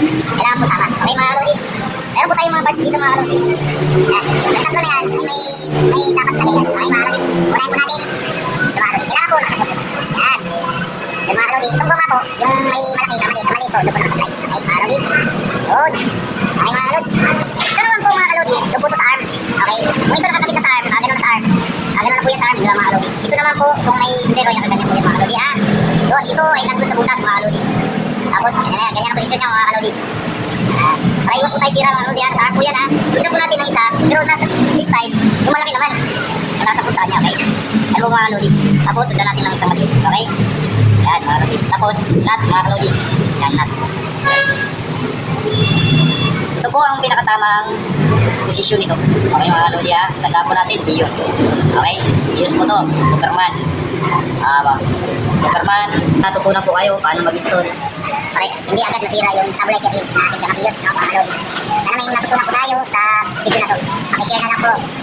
Kailangan po tama. Okay mga kalodi? Meron po tayong mga parts dito mga kalodi. Yan. Yung tatlo na yan ay may dapat taligan. Okay mga kalodi? Unahin po natin. Ito mga kalodi. Kailangan po nakasagot. Yan. Yan mga kalodi. Itong goma po, yung may malaki, kamali po, doon po nakasablay. Okay mga kalodi? Yun. Okay mga kalodi? Ito naman po mga kalodi, doon po ito sa arm. Okay? Kung ito nakakabit na sa arm, ganun na sa arm. Ganun na po yan sa arm, di ba mga kalodi? Ito naman po, kung may sundero, yan ganyan po yan mga kalodi ha. Yun, ito ay nandun sa butas mga kalodi. Tapos, ganyan ang posisyon niya mga kalodi. Para iwas po tayo sira mga kalodi ha. Sa arm po yan ha. Doon na po natin ang isa, pero nasa this time, yung malaki naman. Yung nasa po sa kanya, okay? Ano po mga kalodi? Tapos, sundan natin ng isang maliit, okay? Yan mga kalodi. Tapos, nut mga kalodi. Yan, nut. Okay. Ito po ang pinakatamang posisyon nito. Okay mga kalodi ha. Tandaan po natin, BIOS. Okay? BIOS po to. Superman. Superman. Natutunan po kayo paano mag-install. Okay, hindi agad masira yung stabilizer link na ating nakabiyos. Mga kalodi. Sana may natutunan po tayo sa video na to. Pakishare na lang po.